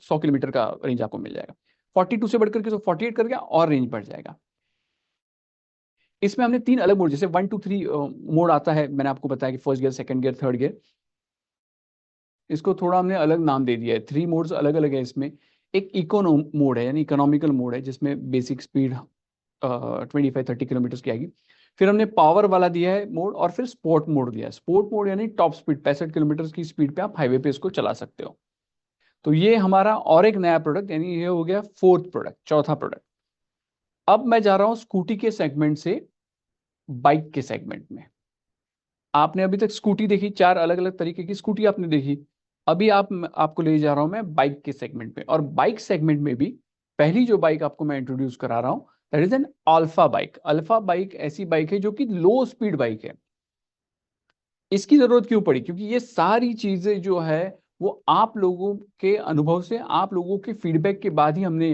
100 kilometre का range आपको मिल जाएगा। 42 से बढ़कर के 48 कर गया और रेंज बढ़ जाएगा। इसमें हमने 3 अलग मोड, जैसे 1 2 3 मोड आता है, मैंने आपको बताया कि first gear, second gear, third gear. इसको थोड़ा हमने अलग नाम दे दिया है, 3 मोड्स अलग अलग है इसमें। एक इकोनो मोड है, यानी इकोनॉमिकल मोड है, जिसमें बेसिक स्पीड 25-30 किलोमीटर की आएगी। फिर हमने पावर वाला दिया है मोड, और फिर स्पोर्ट मोड दिया है। स्पोर्ट मोड यानी टॉप स्पीड 65 किलोमीटर की स्पीड पे आप हाईवे पे इसको चला सकते हो। तो ये हमारा और एक नया प्रोडक्ट, यानी ये हो गया फोर्थ प्रोडक्ट, चौथा प्रोडक्ट। अब मैं जा रहा हूं स्कूटी के सेगमेंट से बाइक के सेगमेंट में। आपने अभी तक स्कूटी देखी, 4 अलग अलग तरीके की स्कूटी आपने देखी। अभी आपको ले जा रहा हूं मैं बाइक के सेगमेंट में, और बाइक सेगमेंट में भी पहली जो बाइक आपको मैं इंट्रोड्यूस करा रहा हूं, that is an alpha bike. Alpha bike ऐसी बाइक है जो कि लो स्पीड बाइक है। इसकी जरूरत क्यों पड़ी? क्योंकि ये सारी चीजें जो है वो आप लोगों के अनुभव से, आप लोगों के फीडबैक के बाद ही हमने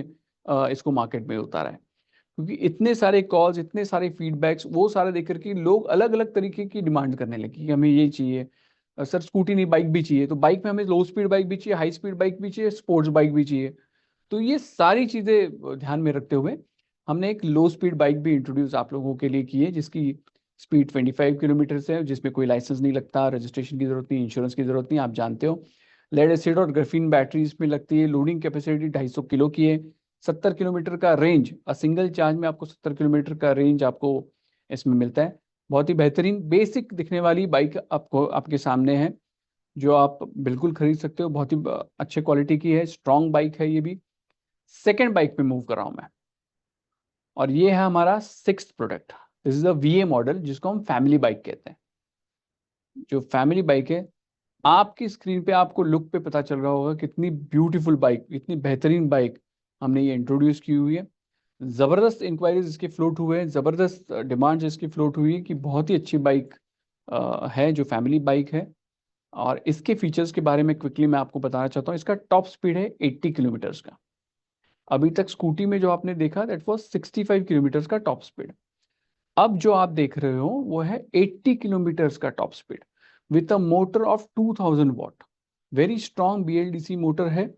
इसको मार्केट में उतारा है। क्योंकि इतने सारे कॉल्स, इतने सारे फीडबैक्स, वो सारे देख करके लोग अलग अलग तरीके की डिमांड करने लगे कि हमें ये चाहिए, सर स्कूटी नहीं बाइक भी चाहिए। तो बाइक में हमें लो स्पीड बाइक भी चाहिए, हाई स्पीड बाइक भी चाहिए, स्पोर्ट्स बाइक भी चाहिए। तो ये सारी चीजें ध्यान में रखते हुए हमने एक लो स्पीड बाइक भी इंट्रोड्यूस आप लोगों के लिए की है, जिसकी स्पीड 25 किलोमीटर है, जिसमें कोई लाइसेंस नहीं लगता, रजिस्ट्रेशन की जरूरत नहीं, इंश्योरेंस की जरूरत नहीं, आप जानते हो। लेड एसिड और ग्राफीन बैटरी इसमें लगती है। लोडिंग कैपेसिटी 250 किलो की है। 70 किलोमीटर का रेंज, सिंगल चार्ज में आपको 70 किलोमीटर का रेंज आपको इसमें मिलता है। बहुत ही बेहतरीन बेसिक दिखने वाली बाइक आपको आपके सामने है, जो आप बिल्कुल खरीद सकते हो। बहुत ही अच्छे क्वालिटी की है, स्ट्रॉन्ग बाइक है ये भी। सेकेंड बाइक पे मूव कर रहा हूं मैं, और ये है हमारा sixth product. This is a वीए model, जिसको हम फैमिली बाइक कहते हैं। जो फैमिली बाइक है, आपकी स्क्रीन पे आपको लुक पे पता चल रहा होगा कितनी ब्यूटीफुल बाइक, इतनी बेहतरीन बाइक हमने ये इंट्रोड्यूस की हुई है। जबरदस्त इंक्वायरीज इसके फ्लोट हुए हैं, जबरदस्त डिमांड्स इसकी फ्लोट हुई है कि बहुत ही अच्छी बाइक है, जो फैमिली बाइक है। और इसके फीचर्स के बारे में क्विकली मैं आपको बताना चाहता हूँ। इसका टॉप स्पीड है 80 किलोमीटर्स का। अभी तक स्कूटी में जो आपने देखा, दैट वाज 65 किलोमीटर्स का टॉप स्पीड। अब जो आप देख रहे हो वो है 80 किलोमीटर्स का top speed, with a motor of 2000 what. Very strong BLDC motor है।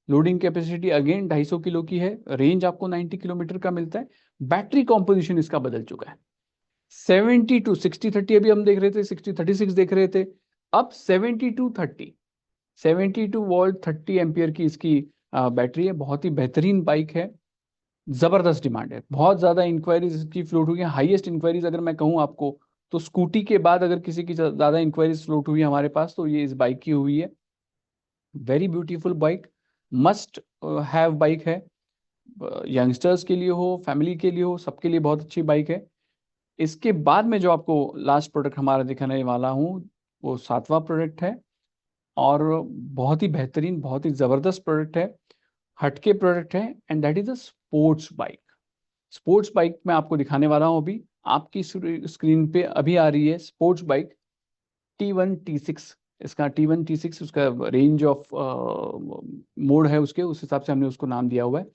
लोडिंग कैपेसिटी अगेन 250 किलो की है। रेंज आपको 90 किलोमीटर का मिलता है। बैटरी कॉम्पोजिशन इसका बदल चुका है। 72 60-30 अभी हम देख रहे थे, 60-36 देख रहे थे, अब 72-30, 72 वोल्ट 30 एम्पियर की इसकी बैटरी है। बहुत ही बेहतरीन बाइक है। जबरदस्त डिमांड है, बहुत ज्यादा इंक्वायरीज इसकी फ्लोट हुई है। हाईएस्ट इंक्वायरीज अगर मैं कहूँ आपको, तो स्कूटी के बाद अगर किसी की ज्यादा इंक्वायरीज फ्लोट हुई है हमारे पास, तो ये इस बाइक की हुई है। Very beautiful bike, must have bike है। यंगस्टर्स के लिए हो, फैमिली के लिए हो, सबके लिए बहुत अच्छी बाइक है। इसके बाद में जो आपको लास्ट प्रोडक्ट हमारा दिखाने वाला हूँ, वो सातवां प्रोडक्ट है, और बहुत ही बेहतरीन, बहुत ही जबरदस्त प्रोडक्ट है, हटके प्रोडक्ट है, and that is a sports bike. Sports bike मैं आपको दिखाने वाला हूँ अभी। आपकी स्क्रीन पे अभी आ रही है स्पोर्ट्स बाइक T1 T6। इसका T1 T6 उसका रेंज ऑफ मोड है उसके, उस हिसाब से हमने उसको नाम दिया हुआ है।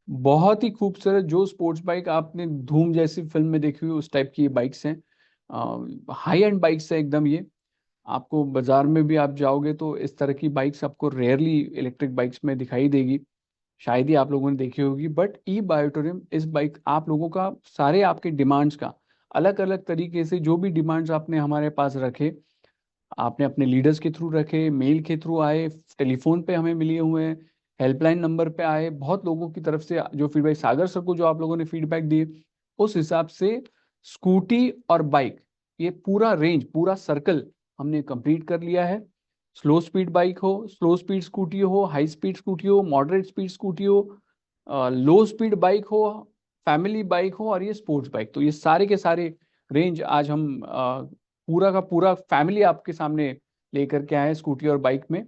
बहुत ही खूबसूरत, जो स्पोर्ट्स बाइक आपने धूम जैसी फिल्म में देखी हुई उस टाइप की ये बाइक्स हैं। हाई एंड बाइक्स है एकदम ये। आपको बाजार में भी आप जाओगे तो इस तरह की बाइक्स आपको रेयरली इलेक्ट्रिक बाइक्स में दिखाई देगी। शायद ही आप लोगों ने देखी होगी। बट ई बायोटोरियम इस बाइक आप लोगों का, सारे आपके डिमांड्स का, अलग अलग तरीके से जो भी डिमांड्स आपने हमारे पास रखे, आपने अपने लीडर्स के थ्रू रखे, मेल के थ्रू आए, टेलीफोन पे हमें मिले हुए हैं, हेल्पलाइन नंबर पे आए, बहुत लोगों की तरफ से जो फीडबैक, सागर सर को जो आप लोगों ने फीडबैक दिए, उस हिसाब से स्कूटी और बाइक, ये पूरा रेंज, पूरा सर्कल हमने कंप्लीट कर लिया है। स्लो स्पीड बाइक हो, स्लो स्पीड स्कूटी हो, हाई स्पीड स्कूटी हो, मॉडरेट स्पीड स्कूटी हो, लो स्पीड बाइक हो, फैमिली बाइक हो, और ये स्पोर्ट्स बाइक, तो ये सारे के सारे रेंज आज हम पूरा का पूरा फैमिली आपके सामने लेकर के आए हैं स्कूटी और बाइक में।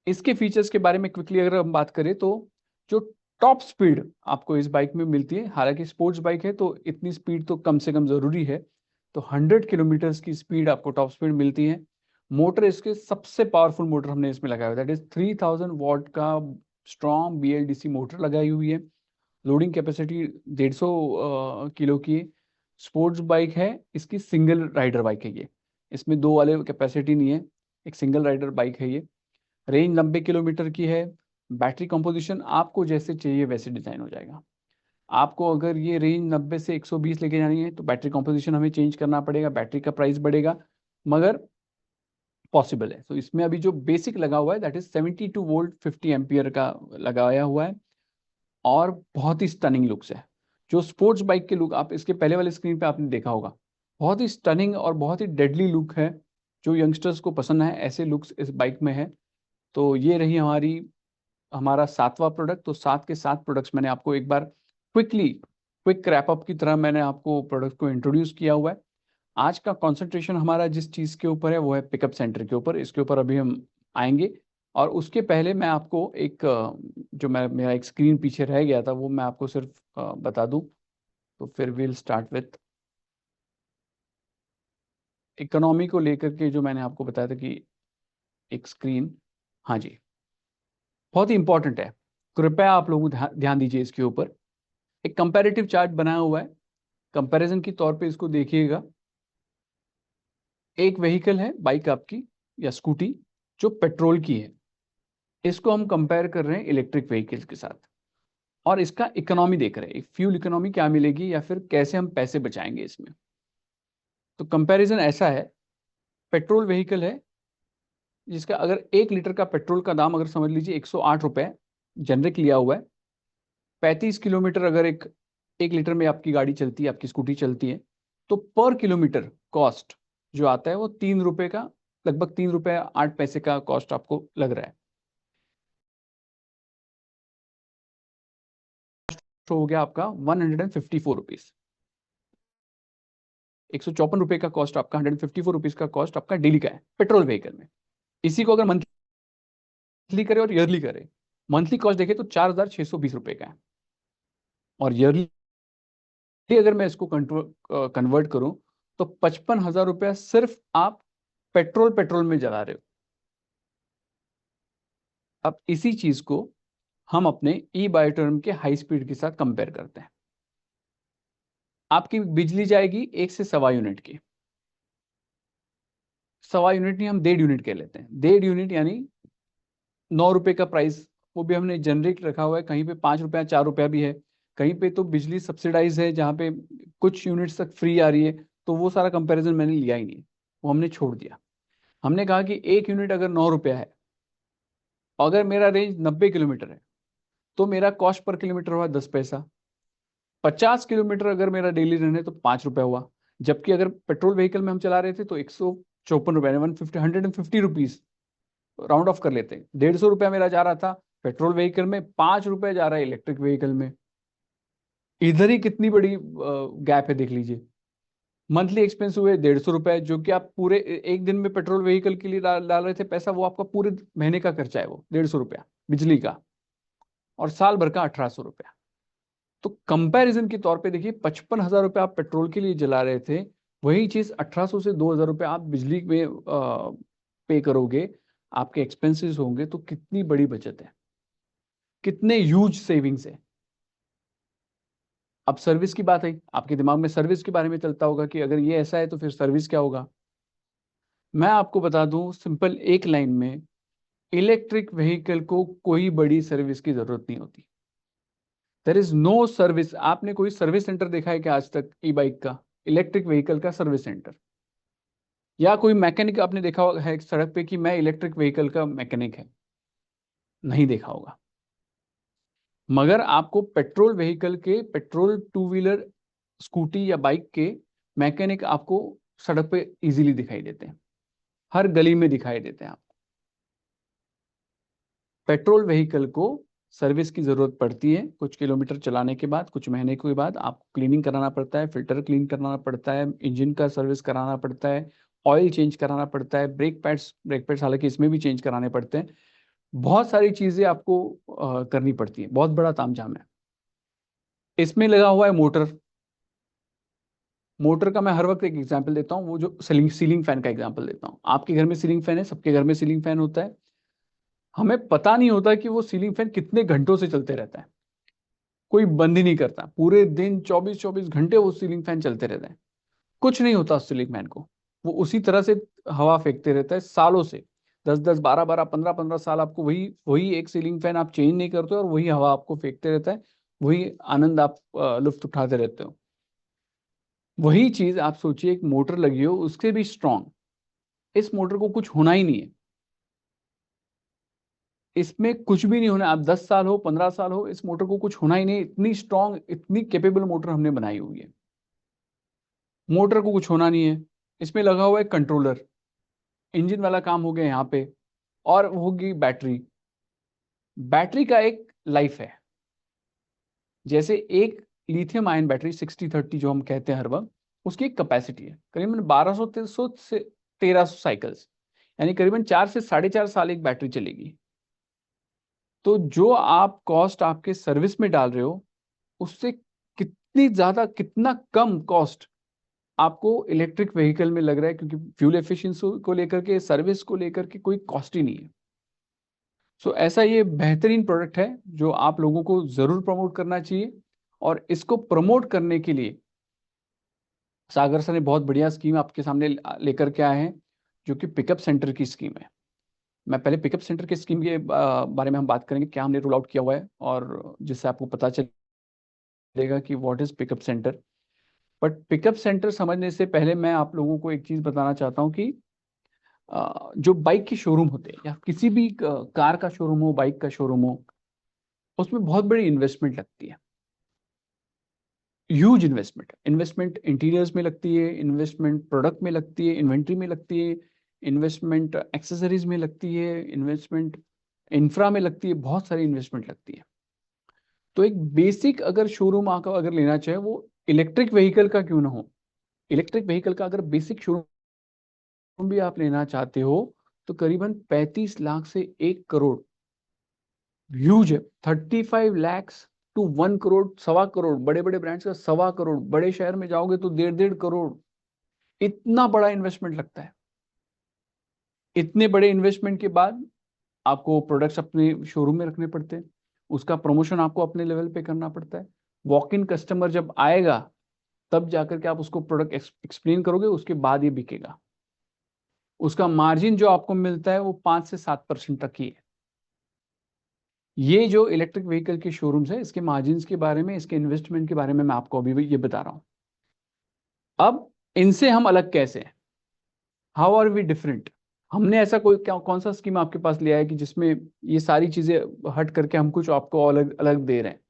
इसके फीचर्स के बारे में क्विकली अगर हम बात करें, तो जो टॉप स्पीड आपको इस बाइक में मिलती है, हालांकि स्पोर्ट्स बाइक है तो इतनी स्पीड तो कम से कम जरूरी है, तो 100 किलोमीटर की स्पीड आपको टॉप स्पीड मिलती है। मोटर इसके सबसे पावरफुल मोटर हमने इसमें लगाया हुआ है, दैट इज 3000 वॉट का स्ट्रॉन्ग बीएलडीसी मोटर लगाई हुई है। लोडिंग कैपेसिटी 150 किलो की स्पोर्ट्स बाइक है। इसकी सिंगल राइडर बाइक है ये, इसमें दो वाले कैपेसिटी नहीं है, एक सिंगल राइडर बाइक है ये। रेंज 90 किलोमीटर की है। बैटरी कंपोजिशन आपको जैसे चाहिए वैसे डिज़ाइन हो जाएगा। आपको अगर ये रेंज 90 से 120 लेके जानी है तो बैटरी कंपोजिशन हमें चेंज करना पड़ेगा, बैटरी का प्राइस बढ़ेगा, मगर पॉसिबल है। तो इसमें अभी जो बेसिक लगा हुआ है दैट इज 72 वोल्ट 50 एम्पियर का लगाया हुआ है और बहुत ही स्टनिंग लुक्स है। जो स्पोर्ट्स बाइक के लुक आप इसके पहले वाले स्क्रीन पे आपने देखा होगा, बहुत ही स्टनिंग और बहुत ही डेडली लुक है। जो यंगस्टर्स को पसंद है ऐसे लुक्स इस बाइक में है। तो ये रही हमारा 7वां प्रोडक्ट। तो 7 के 7 प्रोडक्ट्स मैंने आपको एक बार क्विक रैप अप की तरह मैंने आपको प्रोडक्ट को इंट्रोड्यूस किया हुआ है। आज का कंसंट्रेशन हमारा जिस चीज़ के ऊपर है वो है पिकअप सेंटर के ऊपर। इसके ऊपर अभी हम आएंगे, और उसके पहले मैं आपको एक जो मेरा एक स्क्रीन पीछे रह गया था वो मैं आपको सिर्फ बता दूं। तो फिर विल स्टार्ट विथ इकोनॉमी को लेकर के जो मैंने आपको बताया था कि एक स्क्रीन, हाँ जी, बहुत ही इंपॉर्टेंट है। कृपया आप लोग ध्यान दीजिए इसके ऊपर। एक कंपैरेटिव चार्ट बनाया हुआ है, कंपैरिजन के तौर पे इसको देखिएगा। एक व्हीकल है बाइक आपकी या स्कूटी जो पेट्रोल की है, इसको हम कंपेयर कर रहे हैं इलेक्ट्रिक व्हीकल्स के साथ, और इसका इकोनॉमी देख रहे हैं, एक फ्यूल इकोनॉमी क्या मिलेगी या फिर कैसे हम पैसे बचाएंगे इसमें। तो कंपैरिजन ऐसा है, पेट्रोल व्हीकल है जिसका अगर 1 लीटर का पेट्रोल का दाम अगर समझ लीजिए 108 रुपए जेनरिक लिया हुआ है, 35 किलोमीटर अगर एक लीटर में आपकी गाड़ी चलती है, आपकी स्कूटी चलती है, तो पर किलोमीटर कॉस्ट जो आता है वो 3 रुपए का, लगभग 3 रुपए 8 पैसे का कॉस्ट आपको लग रहा है। तो हो गया आपका 154 रुपीज, 154 रुपए का कॉस्ट आपका, 154 रुपीज का कॉस्ट आपका डेली का है पेट्रोल व्हीकल में। इसी को अगर मंथली करे और ईयरली करे, मंथली कॉस्ट देखे तो 4,620 रुपए का है, और ईयरली अगर मैं इसको कन्वर्ट करूं तो 55,000 रुपया सिर्फ आप पेट्रोल में जला रहे हो। अब इसी चीज को हम अपने ई बायोटर्म के हाई स्पीड के साथ कंपेयर करते हैं। आपकी बिजली जाएगी 1 से 1.25 यूनिट की, 1.25 यूनिट नहीं, हम 1.5 यूनिट कह लेते हैं। 1.5 यूनिट यानी 9 रुपए का प्राइस, वो भी हमने जेनरिक रखा हुआ है। कहीं पे 5 रुपया 4 रुपया भी है, कहीं पे तो बिजली सब्सिडाइज है जहाँ पे कुछ यूनिट्स तक फ्री आ रही है। तो वो सारा कंपैरिजन मैंने लिया ही नहीं, वो हमने छोड़ दिया। हमने कहा कि 1 यूनिट अगर 9 रुपया है, अगर मेरा रेंज 90 किलोमीटर है तो मेरा कॉस्ट पर किलोमीटर हुआ 10 पैसा। 50 किलोमीटर अगर मेरा डेली रन है तो 5 रुपया हुआ। जबकि अगर पेट्रोल व्हीकल में हम चला रहे थे तो 154 रुपये, 150 राउंड ऑफ कर लेते हैं, 150 रुपया मेरा जा रहा था पेट्रोल व्हीकल में, 5 रुपये जा रहा है इलेक्ट्रिक व्हीकल में। इधर ही कितनी बड़ी गैप है देख लीजिए। मंथली एक्सपेंस हुए 150 रुपए, जो कि आप पूरे एक दिन में पेट्रोल व्हीकल के लिए डाल रहे थे पैसा, वो आपका पूरे महीने का खर्चा है वो 150 रुपया बिजली का, और साल भर का 1,800 रुपया। तो कंपैरिजन के तौर पे देखिए, 55,000 रुपये आप पेट्रोल के लिए जला रहे थे, वही चीज 1,800 से 2,000 रुपये आप बिजली में पे करोगे, आपके एक्सपेंसेस होंगे, तो कितनी बड़ी बचत है, कितने ह्यूज सेविंग्स है। अब सर्विस की बात है, आपके दिमाग में सर्विस के बारे में चलता होगा कि अगर ये ऐसा है तो फिर सर्विस क्या होगा। मैं आपको बता दूं सिंपल एक लाइन में, इलेक्ट्रिक व्हीकल को कोई बड़ी सर्विस की जरूरत नहीं होती। There is no service. आपने कोई सर्विस सेंटर देखा है क्या आज तक ई बाइक का, इलेक्ट्रिक व्हीकल का सर्विस सेंटर? या कोई मैकेनिक आपने देखा है सड़क पे कि मैं इलेक्ट्रिक व्हीकल का मैकेनिक है? नहीं देखा होगा। मगर आपको पेट्रोल व्हीकल के, पेट्रोल टू व्हीलर स्कूटी या बाइक के मैकेनिक आपको सड़क पे इजीली दिखाई देते हैं, हर गली में दिखाई देते हैं आपको। पेट्रोल व्हीकल को सर्विस की जरूरत पड़ती है, कुछ किलोमीटर चलाने के बाद, कुछ महीने के बाद आपको क्लीनिंग कराना पड़ता है, फिल्टर क्लीन कराना पड़ता है, इंजन का सर्विस कराना पड़ता है, ऑयल चेंज कराना पड़ता है, ब्रेक पैड्स हालांकि इसमें भी चेंज कराने पड़ते हैं। बहुत सारी चीजें आपको करनी पड़ती है, बहुत बड़ा तामझाम है। इसमें लगा हुआ है मोटर। मोटर का मैं हर वक्त एक एग्जांपल देता हूँ, वो जो सीलिंग फैन का एग्जांपल देता हूँ। आपके घर में सीलिंग फैन है, सबके घर में सीलिंग फैन होता है। हमें पता नहीं होता कि वो सीलिंग फैन कितने घंटों से चलते रहता है, कोई बंद ही नहीं करता, पूरे दिन 24-24 घंटे वो सीलिंग फैन चलते रहते हैं, कुछ नहीं होता उस सीलिंग फैन को, वो उसी तरह से हवा फेंकते रहता है सालों से। 10-10, 12-12, 15-15 साल आपको वही वही एक सीलिंग फैन आप चेंज नहीं करते और वही हवा आपको फेंकते रहता है, वही आनंद आप लुत्फ उठाते रहते हो। वही चीज आप सोचिए, एक मोटर लगी हो उसके भी स्ट्रांग, इस मोटर को कुछ होना ही नहीं है, इसमें कुछ भी नहीं होना। आप 10 साल हो, 15 साल हो, इस मोटर को कुछ होना ही नहीं, इतनी स्ट्रांग, इतनी कैपेबल मोटर हमने बनाई हुई है। मोटर को कुछ होना नहीं है, इसमें लगा हुआ है कंट्रोलर, इंजन वाला काम हो गया यहाँ पे, और होगी बैटरी। बैटरी का एक लाइफ है, जैसे एक लिथियम आयन बैटरी 60-30 जो हम कहते हैं हर वक्त, उसकी एक कैपेसिटी है करीबन 1200 से 1300 साइकिल्स, यानी करीबन 4 से 4.5 साल एक बैटरी चलेगी। तो जो आप कॉस्ट आपके सर्विस में डाल रहे हो, उससे कितनी ज्यादा, कितना कम कॉस्ट आपको इलेक्ट्रिक व्हीकल में लग रहा है, क्योंकि फ्यूल एफिशिएंसी को लेकर के, सर्विस को लेकर के कोई कॉस्ट ही नहीं है। सो ऐसा ये बेहतरीन प्रोडक्ट है जो आप लोगों को जरूर प्रमोट करना चाहिए। और इसको प्रमोट करने के लिए सागर सर ने बहुत बढ़िया स्कीम आपके सामने लेकर के आए हैं, जो कि पिकअप सेंटर की स्कीम है। मैं पहले पिकअप सेंटर की स्कीम के बारे में हम बात करेंगे, क्या हमने रोल आउट किया हुआ है, और जिससे आपको पता चलेगा कि what is pickup centre. But pickup centre समझने से पहले मैं आप लोगों को एक चीज बताना चाहता हूँ कि जो बाइक के शोरूम होते हैं, या किसी भी कार का शोरूम हो, बाइक का शोरूम हो, उसमें बहुत बड़ी इन्वेस्टमेंट लगती है, ह्यूज इन्वेस्टमेंट। इन्वेस्टमेंट इंटीरियर्स में लगती है, इन्वेस्टमेंट प्रोडक्ट में लगती है, इन्वेंट्री में लगती है, इन्वेस्टमेंट एक्सेसरीज में लगती है, इन्वेस्टमेंट इंफ्रा में लगती है, बहुत सारी इन्वेस्टमेंट लगती है। तो एक बेसिक अगर शोरूम आकर अगर लेना चाहे, वो इलेक्ट्रिक व्हीकल का क्यों ना हो, इलेक्ट्रिक व्हीकल का अगर बेसिक शोरूम भी आप लेना चाहते हो, तो करीबन 35 लाख से 1 करोड़, ह्यूज है। 35 लैक्स टू 1 करोड़, 1.25 करोड़, बड़े बड़े ब्रांड्स का 1.25 करोड़, बड़े शहर में जाओगे तो 1.5-1.5 करोड़, इतना बड़ा इन्वेस्टमेंट लगता है। इतने बड़े इन्वेस्टमेंट के बाद आपको प्रोडक्ट्स अपने शोरूम में रखने पड़ते हैं, उसका प्रमोशन आपको अपने लेवल पे करना पड़ता है। वॉक इन कस्टमर जब आएगा, तब जाकर के आप उसको प्रोडक्ट एक्सप्लेन करोगे, उसके बाद ये बिकेगा। उसका मार्जिन जो आपको मिलता है वो 5 से 7% तक ही है। ये जो इलेक्ट्रिक व्हीकल के शोरूम्स है, इसके मार्जिन के बारे में, इसके इन्वेस्टमेंट के बारे में मैं आपको अभी भी ये बता रहा हूं। अब इनसे हम अलग कैसे हैं, हाउ आर वी डिफरेंट। हमने ऐसा कोई कौन सा स्कीम आपके पास लिया है कि जिसमें ये सारी चीजें हट करके हम कुछ आपको अलग अलग दे रहे हैं।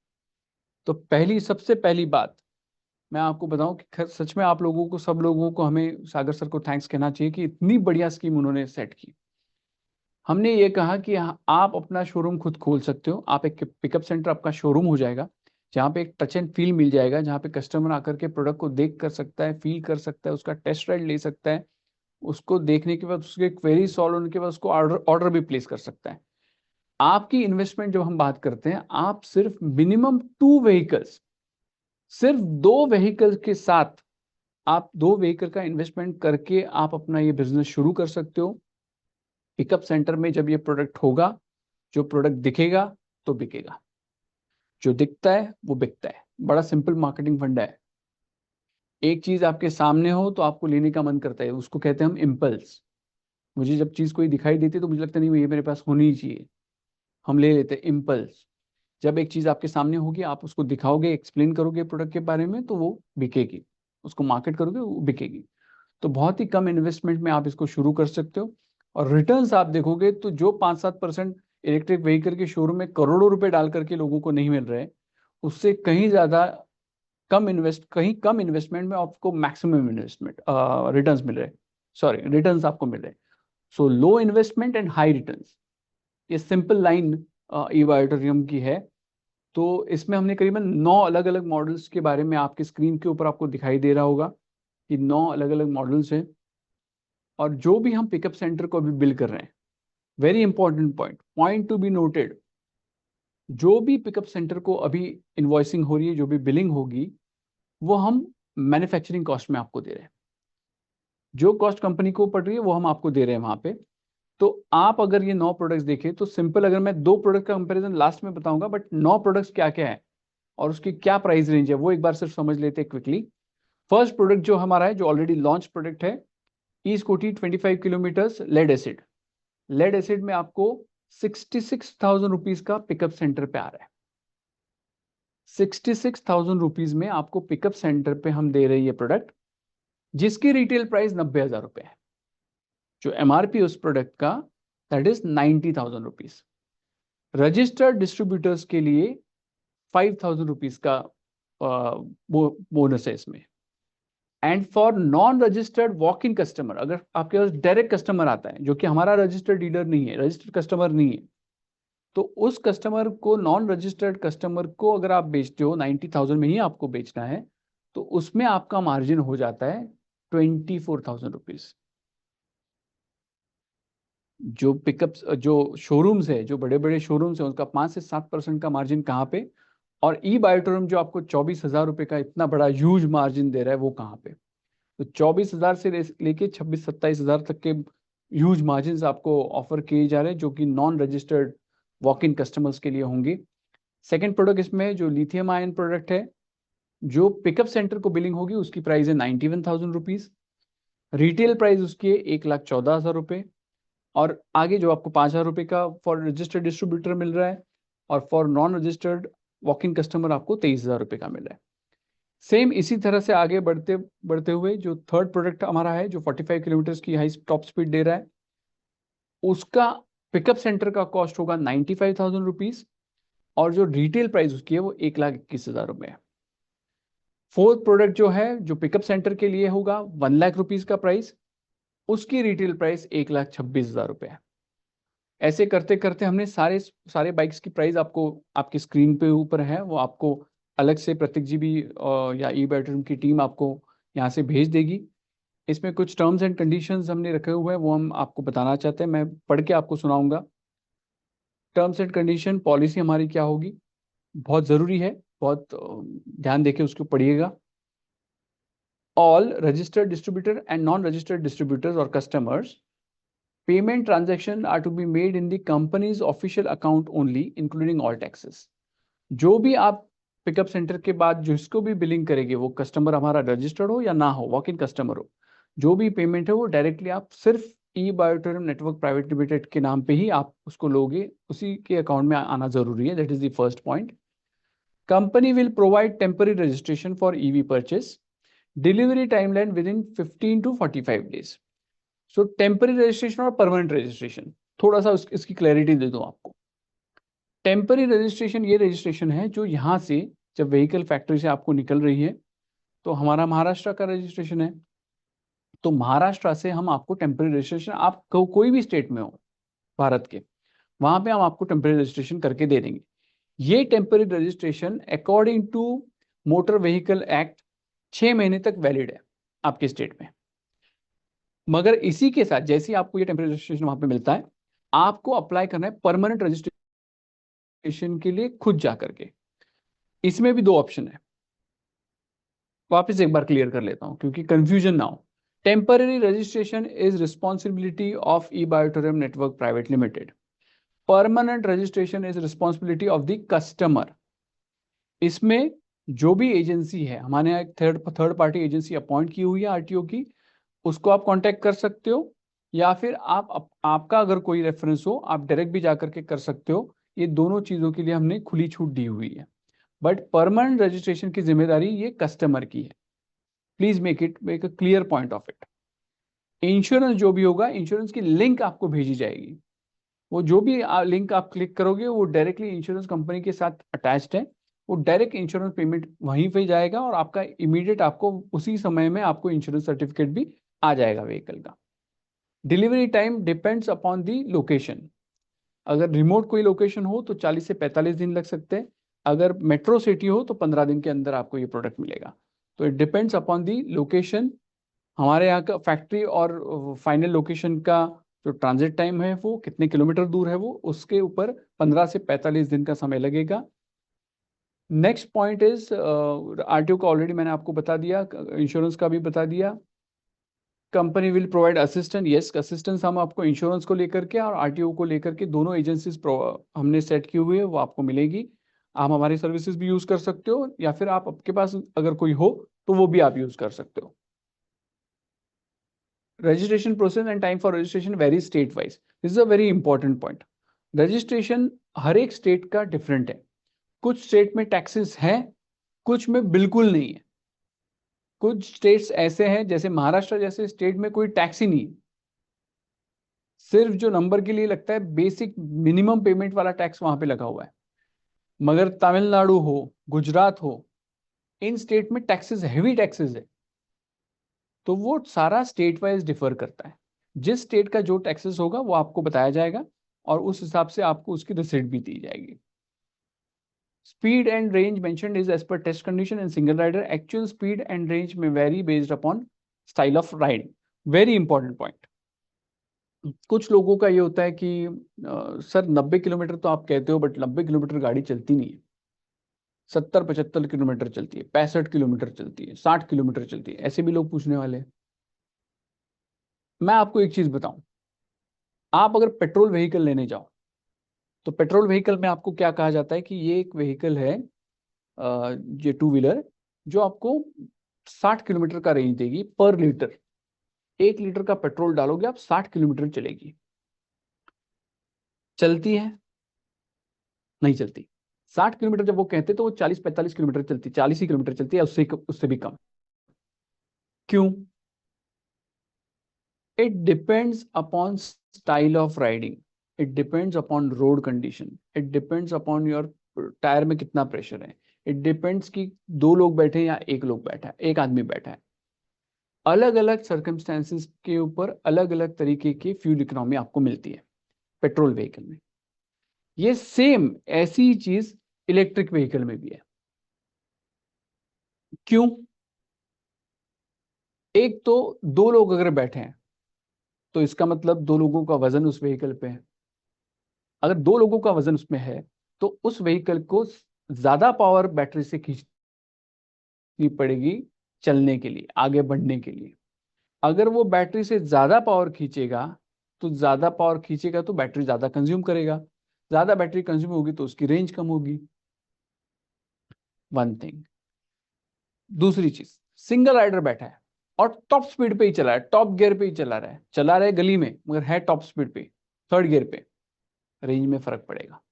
तो सबसे पहली बात मैं आपको बताऊं कि सच में आप लोगों को, सब लोगों को, हमें सागर सर को थैंक्स कहना चाहिए कि इतनी बढ़िया स्कीम उन्होंने सेट की। हमने ये कहा कि आप अपना शोरूम खुद खोल सकते हो, आप एक पिकअप सेंटर आपका शोरूम हो जाएगा, जहाँ पे एक टच एंड फील मिल जाएगा, जहाँ पे कस्टमर आकर के प्रोडक्ट को देख कर सकता है, फील कर सकता है, उसका टेस्ट राइड ले सकता है, उसको देखने के बाद उसके क्वेरी सॉल्व होने के बाद उसको ऑर्डर ऑर्डर भी प्लेस कर सकता है। आपकी इन्वेस्टमेंट जब हम बात करते हैं, आप सिर्फ मिनिमम 2 व्हीकल्स, सिर्फ 2 व्हीकल्स के साथ, आप 2 व्हीकल का इन्वेस्टमेंट करके आप अपना ये बिजनेस शुरू कर सकते हो। पिकअप सेंटर में जब ये प्रोडक्ट होगा, जो प्रोडक्ट दिखेगा तो बिकेगा, जो दिखता है वो बिकता है। बड़ा सिंपल मार्केटिंग फंडा है। एक चीज आपके सामने हो तो आपको लेने का मन करता है, उसको कहते हैं हम इम्पल्स। मुझे जब चीज कोई दिखाई देती है तो मुझे लगता नहीं ये मेरे पास होनी ही चाहिए, हम ले लेते हैं, इम्पल्स। जब एक चीज आपके सामने होगी, आप उसको दिखाओगे, एक्सप्लेन करोगे प्रोडक्ट के बारे में, तो वो बिकेगी, उसको मार्केट करोगे वो बिकेगी। तो बहुत ही कम इन्वेस्टमेंट में आप इसको शुरू कर सकते हो। और रिटर्न्स आप देखोगे तो जो 5-7% इलेक्ट्रिक व्हीकल के शोरूम में करोड़ों रुपए डाल करके लोगों को नहीं मिल रहे, उससे कहीं ज्यादा कहीं कम इन्वेस्टमेंट में आपको मैक्सिमम इन्वेस्टमेंट रिटर्न्स मिल रहे, सॉरी रिटर्न्स आपको मिल रहे। सो लो इन्वेस्टमेंट एंड हाई रिटर्न्स, ये सिंपल लाइन ईवायोटोरियम की है। तो इसमें हमने करीबन 9 अलग अलग मॉडल्स के बारे में, आपके स्क्रीन के ऊपर आपको दिखाई दे रहा होगा कि 9 अलग अलग मॉडल्स हैं। और जो भी हम पिकअप सेंटर को अभी बिल कर रहे हैं, very important point to be noted, जो भी पिकअप सेंटर को अभी इन्वॉइसिंग हो रही है, जो भी बिलिंग होगी, वो हम मैन्युफैक्चरिंग कॉस्ट में आपको दे रहे हैं। जो कॉस्ट कंपनी को पड़ रही है वो हम आपको दे रहे हैं वहां पे। तो आप अगर ये 9 प्रोडक्ट्स देखें तो सिंपल, अगर मैं 2 प्रोडक्ट का कंपैरिजन लास्ट में बताऊंगा, बट 9 प्रोडक्ट्स क्या क्या है और उसकी क्या प्राइस रेंज है, वो एक बार सिर्फ समझ लेते हैं क्विकली। फर्स्ट प्रोडक्ट जो हमारा है, जो ऑलरेडी लॉन्च प्रोडक्ट है, e scooty 25 kilometre lead acid. Lead acid में आपको 66,000 रुपीज का पिकअप सेंटर पे आ रहा है। 66,000 रुपीज में आपको पिकअप सेंटर पे हम दे रहे हैं ये प्रोडक्ट, जिसकी रिटेल प्राइस 90,000 रुपए है। जो एमआरपी उस प्रोडक्ट का that is 90,000 rupees. Registered distributors के लिए 5,000 रुपीज का बोनस है इसमें। And for non registered walk in customer, अगर आपके पास डायरेक्ट कस्टमर आता है जो कि हमारा रजिस्टर्ड डीलर नहीं है, रजिस्टर्ड कस्टमर नहीं है, तो उस कस्टमर को, नॉन रजिस्टर्ड कस्टमर को अगर आप बेचते हो 90,000 में ही आपको बेचना है, तो उसमें आपका मार्जिन हो जाता है 24,000 रुपीज। जो पिकअप्स, जो शोरूम्स है, जो बड़े बड़े शोरूम्स है, उसका 5 से 7% का मार्जिन कहाँ पे, और ई बायोटोरम जो आपको 24,000 रुपए का इतना बड़ा ह्यूज मार्जिन दे रहा है वो कहाँ पे। तो 24,000 से लेके 26-27,000 तक के ह्यूज मार्जिन आपको ऑफर किए जा रहे हैं, जो कि non registered walk in customers के लिए होंगे। सेकेंड प्रोडक्ट इसमें जो लिथियम आयन प्रोडक्ट है, जो पिकअप सेंटर को बिलिंग होगी उसकी प्राइस है 91,000 रुपीज। रिटेल प्राइस उसकी है 1,14,000 रुपये, और आगे जो आपको 5,000 रुपये का फॉर रजिस्टर्ड डिस्ट्रीब्यूटर मिल रहा है, और for non registered walk in customer आपको 23,000 रुपये का मिल रहा है। सेम इसी तरह से आगे बढ़ते बढ़ते हुए जो थर्ड प्रोडक्ट हमारा है, जो 45 किलोमीटर की हाई टॉप स्पीड दे रहा है, उसका पिकअप सेंटर का कॉस्ट होगा 95,000 रुपीज, और जो रिटेल प्राइस उसकी है वो 1,21,000 रुपये है। फोर्थ प्रोडक्ट जो है, जो पिकअप सेंटर के लिए होगा 1,00,000 रुपीज का प्राइस, उसकी रिटेल प्राइस 1,26,000 रुपये है। ऐसे करते करते हमने सारे बाइक्स की प्राइस आपको आपकी स्क्रीन पे ऊपर है, वो आपको अलग से प्रतीक जी भी या ई बैटरम की टीम आपको यहाँ से भेज देगी। इसमें कुछ टर्म्स एंड कंडीशंस हमने रखे हुए हैं, वो हम आपको बताना चाहते हैं, मैं पढ़ के आपको सुनाऊंगा। टर्म्स एंड कंडीशन पॉलिसी हमारी क्या होगी, बहुत ज़रूरी है, बहुत ध्यान देके उसको पढ़िएगा। All registered distributor and non registered distributors और customers, payment transaction are to be made in the company's official account only including all taxes। जो भी आप पिकअप सेंटर के बाद जिसको भी बिलिंग करेंगे, वो कस्टमर हमारा रजिस्टर्ड हो या ना हो, वॉक इन कस्टमर हो, जो भी पेमेंट है वो डायरेक्टली आप सिर्फ ई बायोटोरम नेटवर्क प्राइवेट लिमिटेड के नाम पे ही आप उसको लोगे, उसी के अकाउंट में आना जरूरी है। That is the first point. Company will provide temporary registration for EV purchase, delivery timeline with in 15 to 45 days। So temporary registration और परमानेंट रजिस्ट्रेशन, थोड़ा सा इसकी क्लैरिटी दे दूं आपको। टेम्पररी रजिस्ट्रेशन ये रजिस्ट्रेशन है जो यहाँ से जब व्हीकल फैक्ट्री से आपको निकल रही है, तो हमारा महाराष्ट्र का रजिस्ट्रेशन है, तो महाराष्ट्र से हम आपको टेम्पररी रजिस्ट्रेशन, आप कोई भी स्टेट में हो भारत के, वहां पे हम आपको टेम्पररी रजिस्ट्रेशन करके दे देंगे। ये temporary registration according to motor vehicle act 6 महीने तक वैलिड है आपके स्टेट में। मगर इसी के साथ जैसे ही आपको ये टेम्पररी रजिस्ट्रेशन वहां पे मिलता है, आपको अप्लाई करना है परमानेंट रजिस्ट्रेशन के लिए खुद जा करके। इसमें भी 2 ऑप्शन है, वापस एक बार क्लियर कर लेता हूं क्योंकि कंफ्यूजन ना हो। Temporary registration is responsibility of E बायोटोरम network private limited. Permanent registration is responsibility of the customer. इसमें जो भी एजेंसी है, हमारे यहाँ एक थर्ड पार्टी एजेंसी अपॉइंट की हुई है आरटीओ की, उसको आप कांटेक्ट कर सकते हो, या फिर आपका अगर कोई रेफरेंस हो आप डायरेक्ट भी जाकर के कर सकते हो। ये दोनों चीज़ों के लिए हमने खुली छूट दी हुई है, बट परमानेंट रजिस्ट्रेशन की जिम्मेदारी ये कस्टमर की है। Please make a clear point of it. Insurance जो भी होगा, इंश्योरेंस की लिंक आपको भेजी जाएगी, वो जो भी लिंक आप क्लिक करोगे वो डायरेक्टली इंश्योरेंस कंपनी के साथ अटैच्ड है, वो डायरेक्ट इंश्योरेंस पेमेंट वहीं पे जाएगा, और आपका इमीडिएट आपको उसी समय में आपको इंश्योरेंस सर्टिफिकेट भी आ जाएगा व्हीकल का। Delivery time depends upon the location. अगर रिमोट कोई लोकेशन हो तो 40 से 45 दिन लग सकते हैं, अगर मेट्रो सिटी हो तो 15 दिन के अंदर आपको ये प्रोडक्ट मिलेगा। तो it depends upon the location. हमारे यहाँ का फैक्ट्री और फाइनल लोकेशन का जो ट्रांजिट टाइम है वो कितने किलोमीटर दूर है, वो उसके ऊपर 15 से 45 दिन का समय लगेगा। नेक्स्ट पॉइंट इज आरटीओ का ऑलरेडी मैंने आपको बता दिया, इंश्योरेंस का भी बता दिया। Company will provide assistant, yes assistance हम आपको इंश्योरेंस को लेकर के और आरटीओ को लेकर के दोनों एजेंसीज हमने सेट की हुई है, वो आपको मिलेगी। आप हमारी सर्विसेज भी यूज कर सकते हो, या फिर आप आपके पास अगर कोई हो तो वो भी आप यूज कर सकते हो। registration process and time for registration varies state wise. This is a very important point. Registration हर एक स्टेट का डिफरेंट है. कुछ स्टेट में टैक्सेस हैं, कुछ में बिल्कुल नहीं है. कुछ स्टेट्स ऐसे हैं जैसे महाराष्ट्र जैसे स्टेट में कोई टैक्स ही नहीं है, सिर्फ जो नंबर के लिए लगता है बेसिक मिनिमम पेमेंट वाला टैक्स वहां पे लगा हुआ है. मगर तमिलनाडु हो, गुजरात हो, इन स्टेट में टैक्सेस, हेवी टैक्सेस है. तो वो सारा स्टेट वाइज डिफर करता है. जिस स्टेट का जो टैक्सेस होगा वो आपको बताया जाएगा और उस हिसाब से आपको उसकी रिसिप्ट भी दी जाएगी. Speed and range mentioned is as per test condition and single rider. Actual speed and range may vary based upon style of riding. Very important point. कुछ लोगों का ये होता है कि सर 90 किलोमीटर तो आप कहते हो बट 90 किलोमीटर गाड़ी चलती नहीं है. 70-75 किलोमीटर चलती है, 65 किलोमीटर चलती है, 60 किलोमीटर चलती है. ऐसे भी लोग पूछने वाले हैं. मैं आपको एक चीज बताऊं, आप अगर पेट्रोल व्हीकल लेने जाओ तो पेट्रोल व्हीकल में आपको क्या कहा जाता है कि ये एक व्हीकल है, ये टू व्हीलर, जो आपको 60 किलोमीटर का रेंज देगी पर लीटर. 1 लीटर का पेट्रोल डालोगे आप 60 किलोमीटर चलेगी. चलती है? नहीं चलती. 60 किलोमीटर जब वो कहते तो वो 40-45 किलोमीटर चलती, 40 ही किलोमीटर चलती है, उससे भी कम. क्यों? It depends upon style of riding, it depends upon road condition, it depends upon your tyre में कितना प्रेशर है, इट डिपेंड्स कि 2 लोग बैठे हैं या 1 लोग बैठा है, 1 आदमी बैठा है. अलग अलग सर्कमस्टेंसेस के ऊपर अलग अलग तरीके की फ्यूल इकोनॉमी आपको मिलती है पेट्रोल व्हीकल में. ये सेम ऐसी चीज इलेक्ट्रिक व्हीकल में भी है. क्यों? एक तो 2 लोग अगर बैठे हैं तो इसका मतलब 2 लोगों का वजन उस व्हीकल पे है. अगर 2 लोगों का वजन उसमें है तो उस व्हीकल को ज्यादा पावर बैटरी से खींचनी पड़ेगी चलने के लिए, आगे बढ़ने के लिए. अगर वो बैटरी से ज्यादा पावर खींचेगा तो बैटरी ज्यादा कंज्यूम करेगा. ज्यादा बैटरी कंज्यूम होगी तो उसकी रेंज कम होगी. One thing. दूसरी चीज, सिंगल राइडर बैठा है और टॉप स्पीड पे ही चला है, टॉप गियर पे ही चला रहा है गली में, मगर है टॉप स्पीड पे, 3rd गियर पे, रेंज में फर्क पड़ेगा.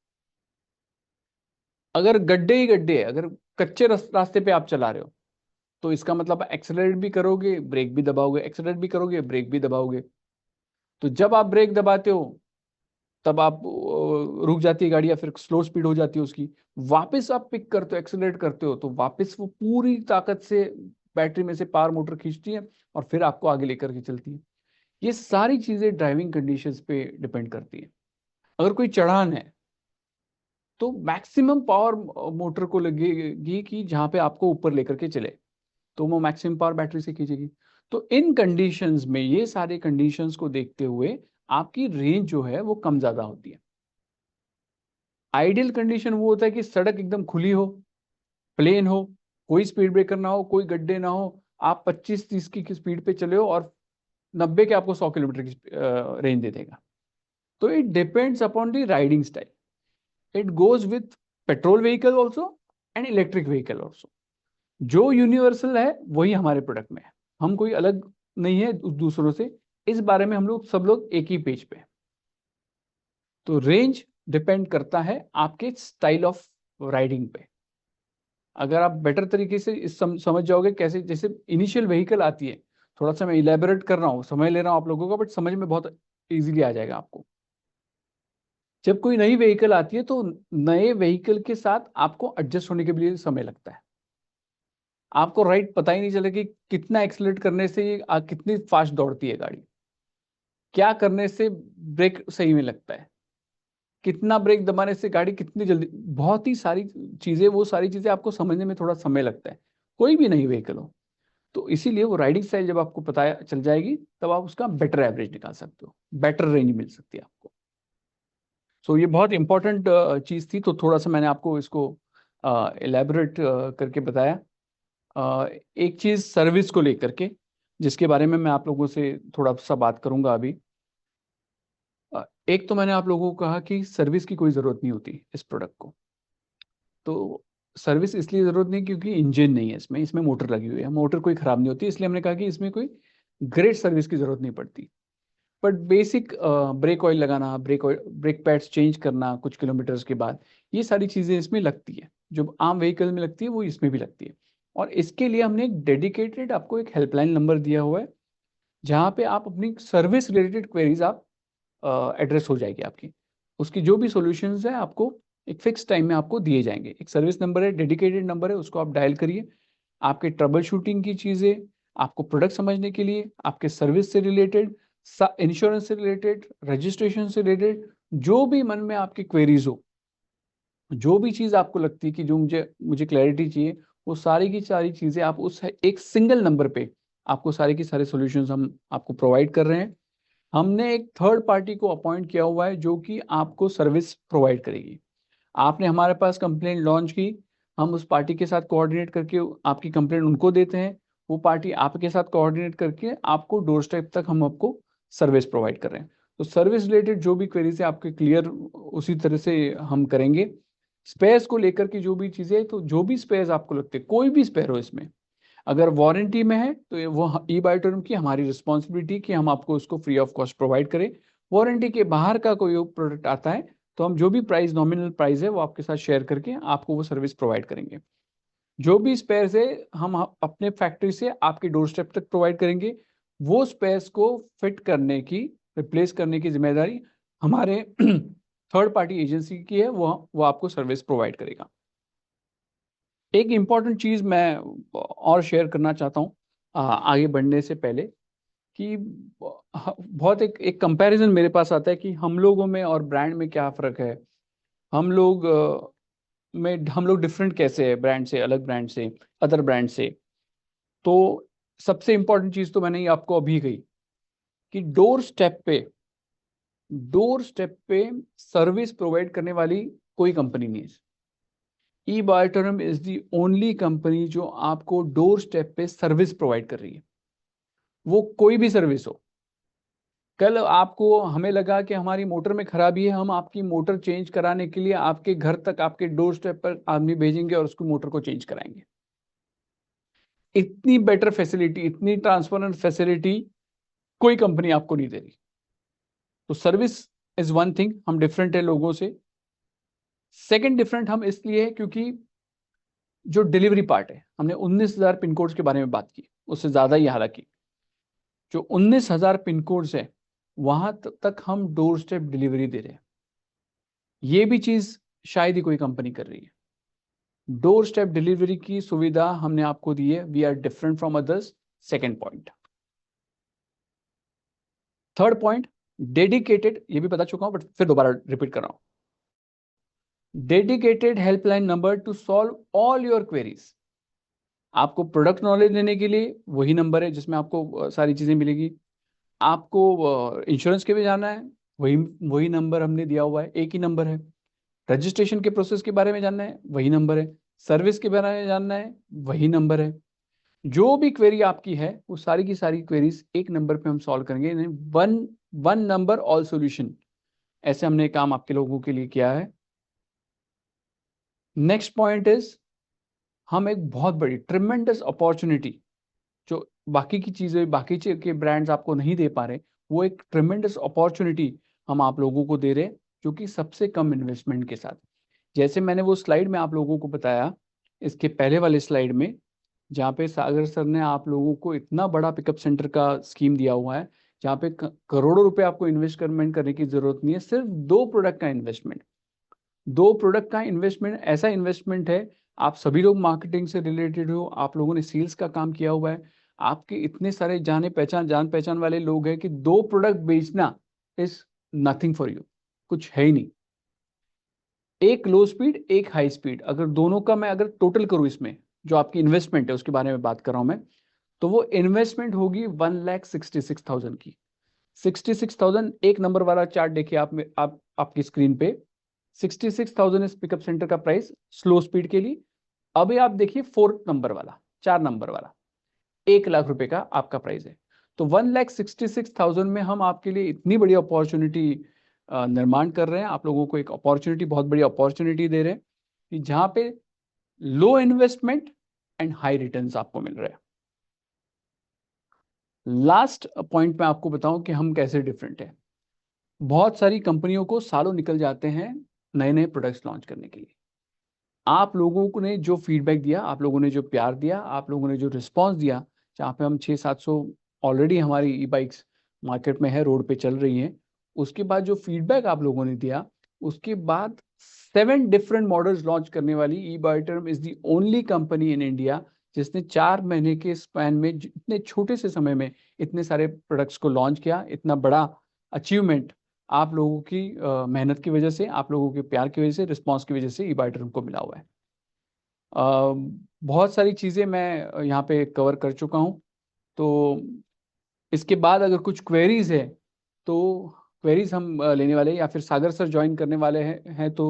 अगर गड्ढे ही गड्ढे है, अगर कच्चे रास्ते पे आप चला रहे हो तो इसका मतलब एक्सेलरेट भी करोगे ब्रेक भी दबाओगे, एक्सेलरेट भी करोगे ब्रेक भी दबाओगे. तो जब आप ब्रेक दबाते हो तब आप रुक जाती है गाड़ी या फिर स्लो स्पीड हो जाती है उसकी. वापस आप पिक करते हो, एक्सेलरेट करते हो, तो वापस वो पूरी ताकत से बैटरी में से पावर मोटर खींचती है और फिर आपको आगे लेकर के चलती है. ये सारी चीजें ड्राइविंग कंडीशंस पे डिपेंड करती है. अगर कोई चढ़ान है तो मैक्सिमम पावर मोटर को लगेगी कि जहां पे आपको ऊपर लेकर के चले, तो वो मैक्सिमम पावर बैटरी से खींचेगी. तो इन कंडीशंस में, ये सारे कंडीशंस को देखते हुए आपकी रेंज जो है वो कम ज्यादा होती है. आइडियल कंडीशन वो होता है कि सड़क एकदम खुली हो, प्लेन हो, कोई स्पीड ब्रेकर ना हो, कोई गड्ढे ना हो, आप 25-30 की स्पीड पे चले हो और 90 के आपको 100 किलोमीटर की रेंज दे देगा. तो it depends upon the riding style. It goes with petrol vehicle also and electric vehicle also. जो यूनिवर्सल है वही हमारे प्रोडक्ट में है. हम कोई अलग नहीं है दूसरों से. इस बारे में हम लोग सब लोग एक ही पेज पे. तो रेंज डिपेंड करता है आपके स्टाइल ऑफ राइडिंग पे. अगर आप बेटर तरीके से समझ जाओगे कैसे, जैसे इनिशियल व्हीकल आती है, थोड़ा सा मैं इलेबोरेट कर रहा हूँ, समय ले रहा हूँ आप लोगों का, बट समझ में बहुत इजीली आ जाएगा आपको. जब कोई नई व्हीकल आती है तो नए व्हीकल के साथ आपको एडजस्ट होने के लिए समय लगता है. आपको राइट पता ही नहीं चले कि कितना एक्सीलरेट करने से ये कितनी फास्ट दौड़ती है गाड़ी, क्या करने से ब्रेक सही में लगता है, कितना ब्रेक दबाने से गाड़ी कितनी जल्दी, बहुत ही सारी चीजें, वो सारी चीजें आपको समझने में थोड़ा समय लगता है, कोई भी नई व्हीकल हो. तो इसीलिए वो राइडिंग स्टाइल जब आपको पता चल जाएगी तब आप उसका बेटर एवरेज निकाल सकते हो, बेटर रेंज मिल सकती है आपको. सो ये बहुत इंपॉर्टेंट चीज थी, तो थोड़ा सा मैंने आपको इसको एलैबोरेट करके बताया. एक चीज सर्विस को लेकर के, जिसके बारे में मैं आप लोगों से थोड़ा सा बात करूंगा अभी. एक तो मैंने आप लोगों को कहा कि सर्विस की कोई ज़रूरत नहीं होती इस प्रोडक्ट को. तो सर्विस इसलिए ज़रूरत नहीं क्योंकि इंजन नहीं है इसमें मोटर लगी हुई है, मोटर कोई ख़राब नहीं होती, इसलिए हमने कहा कि इसमें कोई ग्रेट सर्विस की जरूरत नहीं पड़ती, बट बेसिक ब्रेक ऑयल लगाना, ब्रेक पैड्स चेंज करना कुछ किलोमीटर्स के बाद, ये सारी चीज़ें इसमें लगती है। जो आम व्हीकल में लगती है वो इसमें भी लगती है। और इसके लिए हमने एक डेडिकेटेड आपको एक हेल्पलाइन नंबर दिया हुआ है, जहाँ पे आप अपनी सर्विस रिलेटेड क्वेरीज आप एड्रेस हो जाएगी आपकी। उसकी जो भी सॉल्यूशंस है आपको एक फिक्स टाइम में आपको दिए जाएंगे। एक सर्विस नंबर है, डेडिकेटेड नंबर है, उसको आप डायल करिए। आपके ट्रबल शूटिंग की चीज़ें, आपको प्रोडक्ट समझने के लिए, आपके सर्विस से रिलेटेड, इंश्योरेंस से रिलेटेड, रजिस्ट्रेशन से रिलेटेड, जो भी मन में आपकी क्वेरीज हो, जो भी चीज़ आपको लगती है कि जो मुझे मुझे क्लैरिटी चाहिए, वो सारी की सारी चीज़ें आप उस एक सिंगल नंबर पे आपको सारे के सारे सॉल्यूशंस हम आपको प्रोवाइड कर रहे हैं। हमने एक थर्ड पार्टी को अपॉइंट किया हुआ है जो कि आपको सर्विस प्रोवाइड करेगी। आपने हमारे पास कंप्लेंट लॉन्च की, हम उस पार्टी के साथ कोऑर्डिनेट करके आपकी कंप्लेंट उनको देते हैं, वो पार्टी आपके साथ कोऑर्डिनेट करके आपको डोर स्टेप तक हम आपको सर्विस प्रोवाइड कर रहे हैं। तो सर्विस रिलेटेड जो भी क्वेरीज है आपके क्लियर उसी तरह से हम करेंगे। स्पेयर्स को लेकर के जो भी चीज़ें, तो जो भी स्पेयर्स आपको लगते हैं, कोई भी स्पेयर हो इसमें, अगर वारंटी में है तो वो ई बायोटर्म की हमारी रिस्पॉन्सिबिलिटी कि हम आपको उसको फ्री ऑफ कॉस्ट प्रोवाइड करें। वारंटी के बाहर का कोई प्रोडक्ट आता है तो हम जो भी प्राइस, नॉमिनल प्राइस है, वो आपके साथ शेयर करके आपको वो सर्विस प्रोवाइड करेंगे। जो भी स्पेयर्स है हम अपने फैक्ट्री से आपके डोर स्टेप तक प्रोवाइड करेंगे। वो स्पेयर्स को फिट करने की, रिप्लेस करने की जिम्मेदारी हमारे थर्ड पार्टी एजेंसी की है, वो आपको सर्विस प्रोवाइड करेगा। एक इम्पॉर्टेंट चीज़ मैं और शेयर करना चाहता हूँ आगे बढ़ने से पहले, कि बहुत एक कंपैरिजन मेरे पास आता है कि हम लोगों में और ब्रांड में क्या फ़र्क है। हम लोग हम लोग डिफरेंट कैसे है ब्रांड से, अलग ब्रांड से, अदर ब्रांड से। तो सबसे इम्पोर्टेंट चीज़ तो मैंने ये आपको अभी कही कि डोर स्टेप पे सर्विस प्रोवाइड करने वाली कोई कंपनी नहीं है। ई बायोटर्म इज दी ओनली कंपनी जो आपको डोर स्टेप पे सर्विस प्रोवाइड कर रही है, वो कोई भी सर्विस हो। कल आपको, हमें लगा कि हमारी मोटर में खराबी है, हम आपकी मोटर चेंज कराने के लिए आपके घर तक, आपके डोर स्टेप पर आदमी भेजेंगे और उसको मोटर को चेंज कराएंगे। इतनी बेटर फैसिलिटी, इतनी ट्रांसपेरेंट फैसिलिटी कोई कंपनी आपको नहीं दे रही। तो सर्विस इज वन थिंग, हम डिफरेंट है लोगों से। सेकंड डिफरेंट हम इसलिए है क्योंकि जो डिलीवरी पार्ट है, हमने 19,000 पिन कोड्स के बारे में बात की, उससे ज़्यादा ही हालांकि, जो 19,000 पिन कोड्स है वहां तक हम डोर स्टेप डिलीवरी दे रहे हैं। ये भी चीज़ शायद ही कोई कंपनी कर रही है। डोर स्टेप डिलीवरी की सुविधा हमने आपको दी है। We are different from others. Second point. Third point, dedicated, ये भी बता चुका हूं बट फिर दोबारा रिपीट कर रहा हूं। Dedicated helpline number two solve all your queries. आपको प्रोडक्ट नॉलेज लेने के लिए वही नंबर है जिसमें आपको सारी चीजें मिलेगी। आपको इंश्योरेंस के भी जाना है, वही वही नंबर हमने दिया हुआ है, एक ही नंबर है। रजिस्ट्रेशन के प्रोसेस के बारे में जानना है, वही नंबर है। सर्विस के बारे में जानना है, वही नंबर है। जो भी क्वेरी आपकी है वो सारी की सारी क्वेरीज एक नंबर पे हम सॉल्व करेंगे। One one number all solution, ऐसे हमने काम आपके लोगों के लिए किया है। नेक्स्ट पॉइंट इज, हम एक बहुत बड़ी ट्रिमेंडस अपॉर्चुनिटी, जो बाकी की चीजें, के ब्रांड्स आपको नहीं दे पा रहे, वो एक ट्रिमेंडस अपॉर्चुनिटी हम आप लोगों को दे रहे हैं, जो कि सबसे कम इन्वेस्टमेंट के साथ। जैसे मैंने वो स्लाइड में आप लोगों को बताया, इसके पहले वाले स्लाइड में, जहाँ पे सागर सर ने आप लोगों को इतना बड़ा पिकअप सेंटर का स्कीम दिया हुआ है, जहाँ पे करोड़ों रुपए आपको इन्वेस्टमेंट करने की जरूरत नहीं है। सिर्फ 2 प्रोडक्ट का इन्वेस्टमेंट, 2 प्रोडक्ट का इन्वेस्टमेंट, ऐसा इन्वेस्टमेंट है। आप सभी लोग मार्केटिंग से रिलेटेड हो, आप लोगों ने सेल्स का काम किया हुआ है, आपके इतने सारे जान पहचान वाले लोग हैं कि 2 प्रोडक्ट बेचना इज नथिंग फॉर यू, कुछ है ही नहीं। एक लो स्पीड, एक हाई स्पीड, अगर दोनों का मैं अगर टोटल करूं, इसमें जो आपकी इन्वेस्टमेंट है उसके बारे में बात कर रहा हूं मैं, तो वो इन्वेस्टमेंट होगी 1,66,000 की। 66,000, एक नंबर वाला चार्ट देखिए आप आपकी स्क्रीन पे। 66,000 इस पिकअप सेंटर का प्राइस स्लो स्पीड के लिए। अभी आप देखिए 4 नंबर वाला, 4 नंबर वाला, 1 लाख रुपए का आपका प्राइस है। तो 1,66,000 में हम आपके लिए इतनी बड़ी अपॉर्चुनिटी निर्माण कर रहे हैं, आप लोगों को एक अपॉर्चुनिटी, बहुत बड़ी अपॉर्चुनिटी दे रहे हैं कि जहां पे लो इन्वेस्टमेंट एंड हाई रिटर्न्स आपको मिल रहे हैं। लास्ट पॉइंट मैं आपको बताऊं कि हम कैसे डिफरेंट है। बहुत सारी कंपनियों को सालों निकल जाते हैं नए नए प्रोडक्ट्स लॉन्च करने के लिए। आप लोगों को ने जो फीडबैक दिया, आप लोगों ने जो प्यार दिया, आप लोगों ने जो रिस्पांस दिया, जहाँ पे हम 600-700 ऑलरेडी हमारी ई बाइक्स मार्केट में है, रोड पे चल रही हैं, उसके बाद जो फीडबैक आप लोगों ने दिया, उसके बाद 7 डिफरेंट मॉडल्स लॉन्च करने वाली ई बाइटर्म is the only company in India जिसने 4 महीने के स्पैन में इतने छोटे से समय में इतने सारे प्रोडक्ट्स को लॉन्च किया। इतना बड़ा अचीवमेंट आप लोगों की मेहनत की वजह से, आप लोगों के प्यार की वजह से, रिस्पांस की वजह से ई बाइटर्म को मिला हुआ है। बहुत सारी चीज़ें मैं यहाँ पे कवर कर चुका हूँ। तो इसके बाद अगर कुछ क्वेरीज है तो क्वेरीज हम लेने वाले हैं, या फिर सागर सर ज्वाइन करने वाले हैं तो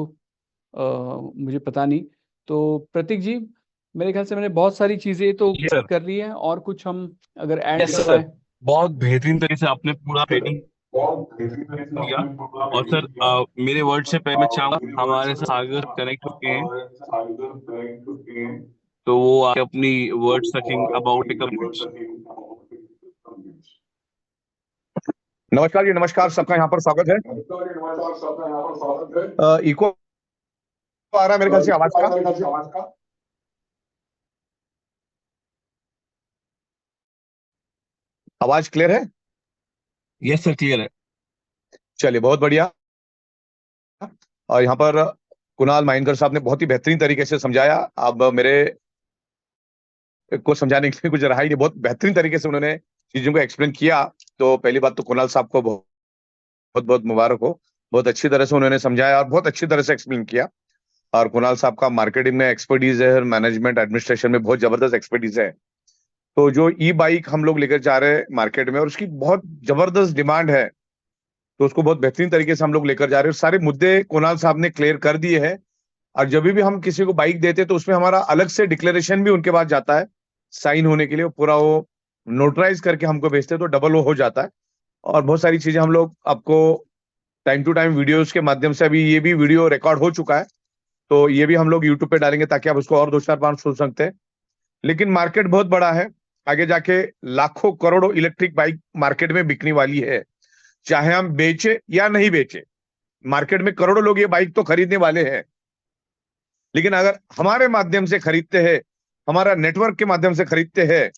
मुझे पता नहीं। तो प्रतीक जी, मेरे ख्याल से मैंने बहुत सारी चीज़ें तो यस सर। कर ली हैं, और कुछ हम अगर ऐड यस कर सर, पाए। बहुत बेहतरीन तरीके से आपने पूरा ट्रेनिंग दिया। और सर मेरे वर्ड से पहले मैं चाहूंगा, हमारे साथ सागर कनेक्ट होके हैं, तो वो आके अपनी वर्ड्स रखेंगे अबाउट कम्युनिट्स। नमस्कार जी, नमस्कार, सबका यहाँ पर स्वागत है। इको आ रहा है मेरे ख्याल से आवाज का। आवाज क्लियर है? यस सर, क्लियर है। चलिए, बहुत बढ़िया। और यहाँ पर कुणाल माइनकर साहब ने बहुत ही बेहतरीन तरीके से समझाया। अब मेरे को समझाने के लिए कुछ रहा ही नहीं, बहुत बेहतरीन तरीके से उन्होंने चीजों को एक्सप्लेन किया। तो पहली बात तो कुणाल साहब को बहुत बहुत मुबारक हो। बहुत अच्छी तरह से उन्होंने समझाया और बहुत अच्छी तरह से एक्सप्लेन किया। और कुणाल साहब का मार्केटिंग में एक्सपर्टीज है, मैनेजमेंट एडमिनिस्ट्रेशन में बहुत जबरदस्त एक्सपर्टीज है। तो जो ई बाइक हम लोग लेकर जा रहे हैं मार्केट में, और उसकी बहुत जबरदस्त डिमांड है, तो उसको बहुत बेहतरीन तरीके से हम लोग लेकर जा रहे हैं। सारे मुद्दे कुणाल साहब ने क्लियर कर दिए हैं। और जब भी हम किसी को बाइक देते हैं तो उसमें हमारा अलग से डिक्लेरेशन भी उनके पास जाता है साइन होने के लिए, पूरा वो नोटराइज करके हमको भेजते हैं, तो डबल वो हो जाता है। और बहुत सारी चीजें हम लोग आपको टाइम टू टाइम वीडियोस के माध्यम से, अभी ये भी वीडियो रिकॉर्ड हो चुका है, तो ये भी हम लोग यूट्यूब पे डालेंगे ताकि आप उसको और 2-4 बार सुन सकते हैं। लेकिन मार्केट बहुत बड़ा है, आगे जाके लाखों करोड़ों इलेक्ट्रिक बाइक मार्केट में बिकने वाली है, चाहे हम बेचे या नहीं बेचे। मार्केट में करोड़ों लोग ये बाइक तो खरीदने वाले हैं, लेकिन अगर हमारे माध्यम से खरीदते हैं, हमारा नेटवर्क के माध्यम से खरीदते हैं,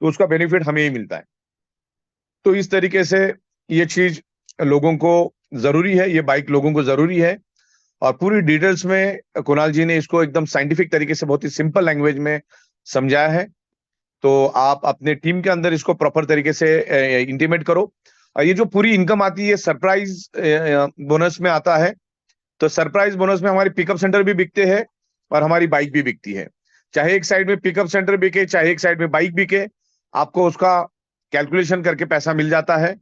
तो उसका बेनिफिट हमें ही मिलता है। तो इस तरीके से ये चीज लोगों को जरूरी है, ये बाइक लोगों को जरूरी है। और पूरी डिटेल्स में कुणाल जी ने इसको एकदम साइंटिफिक तरीके से, बहुत ही सिंपल लैंग्वेज में समझाया है। तो आप अपने टीम के अंदर इसको प्रॉपर तरीके से इंटीमेट करो। और ये जो पूरी इनकम आती है सरप्राइज बोनस में आता है, तो सरप्राइज बोनस में हमारी पिकअप सेंटर भी बिकते हैं और हमारी बाइक भी बिकती है। चाहे एक साइड में पिकअप सेंटर बिके, चाहे एक साइड में बाइक बिके, आपको उसका कैलकुलेशन करके पैसा मिल जाता है।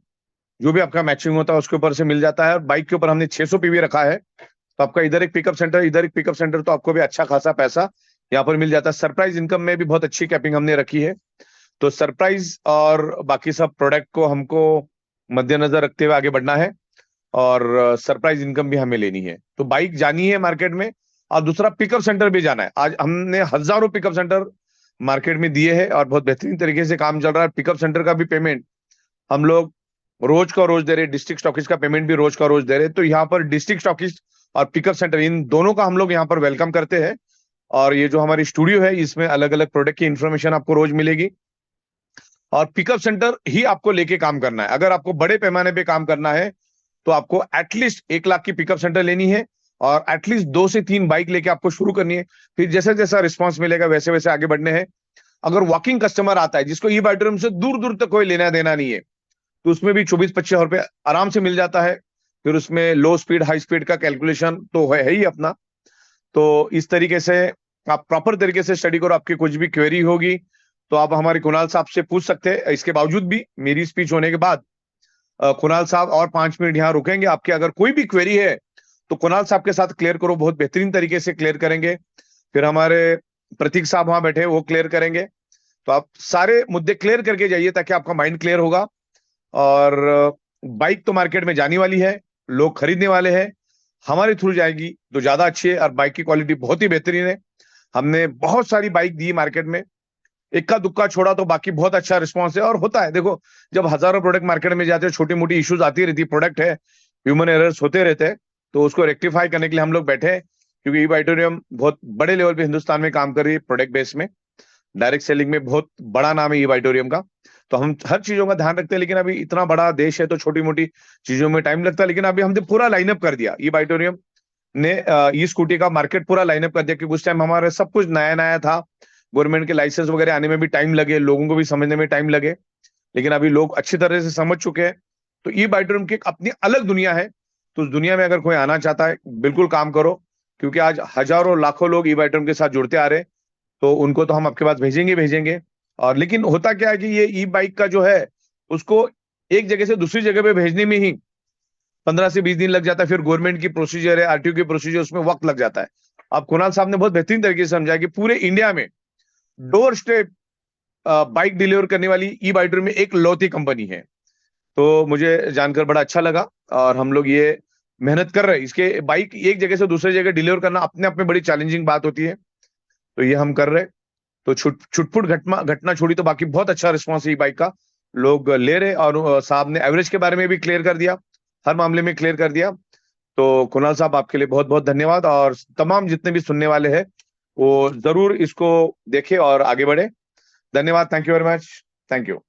जो भी आपका मैचिंग होता है उसके ऊपर से मिल जाता है। और बाइक के ऊपर हमने 600 पीवी रखा है, तो आपका इधर एक पिकअप सेंटर, इधर एक पिकअप सेंटर, तो आपको भी अच्छा खासा पैसा यहाँ पर मिल जाता है। सरप्राइज इनकम में भी बहुत अच्छी कैपिंग हमने रखी है। तो सरप्राइज और बाकी सब प्रोडक्ट को हमको मद्देनजर रखते हुए आगे बढ़ना है, और सरप्राइज इनकम भी हमें लेनी है। तो बाइक जानी है मार्केट में, और दूसरा पिकअप सेंटर भी जाना है। आज हमने हजारों पिकअप सेंटर मार्केट में दिए हैं और बहुत बेहतरीन तरीके से काम चल रहा है। पिकअप सेंटर का भी पेमेंट हम लोग रोज का रोज दे रहे, डिस्ट्रिक्ट स्टॉकिस्ट का पेमेंट भी रोज का रोज दे रहे। तो यहाँ पर डिस्ट्रिक्ट स्टॉकिस्ट और पिकअप सेंटर, इन दोनों का हम लोग यहाँ पर वेलकम करते हैं। और ये जो हमारी स्टूडियो है, इसमें अलग अलग प्रोडक्ट की इंफॉर्मेशन आपको रोज मिलेगी। और पिकअप सेंटर ही आपको लेके काम करना है। अगर आपको बड़े पैमाने पे काम करना है तो आपको एटलीस्ट 1 लाख की पिकअप सेंटर लेनी है, और एटलीस्ट 2 से 3 बाइक लेके आपको शुरू करनी है। फिर जैसे जैसा रिस्पांस मिलेगा वैसे वैसे आगे बढ़ने हैं। अगर वॉकिंग कस्टमर आता है जिसको ई बाइटरम से दूर दूर तक कोई लेना देना नहीं है, तो उसमें भी 24-25 रुपए आराम से मिल जाता है। फिर उसमें लो स्पीड हाई स्पीड का कैलकुलेशन तो है ही अपना। तो इस तरीके से आप प्रॉपर तरीके से स्टडी करो। आपकी कुछ भी क्वेरी होगी तो आप हमारे कुणाल साहब से पूछ सकते हैं। इसके बावजूद भी मेरी स्पीच होने के बाद कुणाल साहब और 5 मिनट यहाँ रुकेंगे। आपके अगर कोई भी क्वेरी है तो कुणाल साहब के साथ क्लियर करो, बहुत बेहतरीन तरीके से क्लियर करेंगे। फिर हमारे प्रतीक साहब वहां बैठे, वो क्लियर करेंगे। तो आप सारे मुद्दे क्लियर करके जाइए ताकि आपका माइंड क्लियर होगा। और बाइक तो मार्केट में जाने वाली है, लोग खरीदने वाले हैं, हमारे थ्रू जाएगी तो ज्यादा अच्छी है। और बाइक की क्वालिटी बहुत ही बेहतरीन है। हमने बहुत सारी बाइक दी मार्केट में, इक्का दुक्का छोड़ा तो बाकी बहुत अच्छा रिस्पॉन्स है। और होता है, देखो जब हजारों प्रोडक्ट मार्केट में जाते हैं, छोटी मोटी इश्यूज आती रहती, प्रोडक्ट है, ह्यूमन एरर्स होते रहते हैं, तो उसको रेक्टिफाई करने के लिए हम लोग बैठे हैं। क्योंकि ईबाइटोरियम बहुत बड़े लेवल पे हिंदुस्तान में काम कर रही है प्रोडक्ट बेस में, डायरेक्ट सेलिंग में बहुत बड़ा नाम है ईबाइटोरियम का। तो हम हर चीजों का ध्यान रखते हैं, लेकिन अभी इतना बड़ा देश है तो छोटी मोटी चीजों में टाइम लगता है। लेकिन अभी हमने पूरा लाइनअप कर दिया, ईबाइटोरियम ने ई स्कूटी का मार्केट पूरा लाइनअप कर दिया, क्योंकि उस टाइम हमारे सब कुछ नया नया था, गवर्नमेंट के लाइसेंस वगैरह आने में भी टाइम लगे, लोगों को भी समझने में टाइम लगे। लेकिन अभी लोग अच्छी तरह से समझ चुके हैं। तो ईबाइटोरियम की एक अपनी अलग दुनिया है। तो उस दुनिया में अगर कोई आना चाहता है, बिल्कुल काम करो, क्योंकि आज हजारों लाखों लोग ईबाइटोरियम के साथ जुड़ते आ रहे हैं। तो उनको तो हम आपके पास भेजेंगे। और लेकिन होता क्या है कि ये ई बाइक का जो है, उसको एक जगह से दूसरी जगह पे भेजने में ही 15 से 20 दिन लग जाता है। फिर गवर्नमेंट की प्रोसीजर है, आरटीओ की प्रोसीजर, उसमें वक्त लग जाता है। अब कुणाल साहब ने बहुत बेहतरीन तरीके से समझाया कि पूरे इंडिया में डोर स्टेप बाइक डिलीवर करने वाली ईबाइटोरियम में एक लौती कंपनी है। तो मुझे जानकर बड़ा अच्छा लगा। और हम लोग ये मेहनत कर रहे हैं, इसके बाइक एक जगह से दूसरी जगह डिलीवर करना अपने आप में बड़ी चैलेंजिंग बात होती है। तो ये हम कर रहे हैं। तो छुटपुट घटना छोड़ी तो बाकी बहुत अच्छा रिस्पॉन्स है ई बाइक का, लोग ले रहे। और साहब ने एवरेज के बारे में भी क्लियर कर दिया, हर मामले में क्लियर कर दिया। तो कुणाल साहब आपके लिए बहुत बहुत धन्यवाद। और तमाम जितने भी सुनने वाले हैं वो जरूर इसको देखें और आगे बढ़े। धन्यवाद, thank you very much, thank you.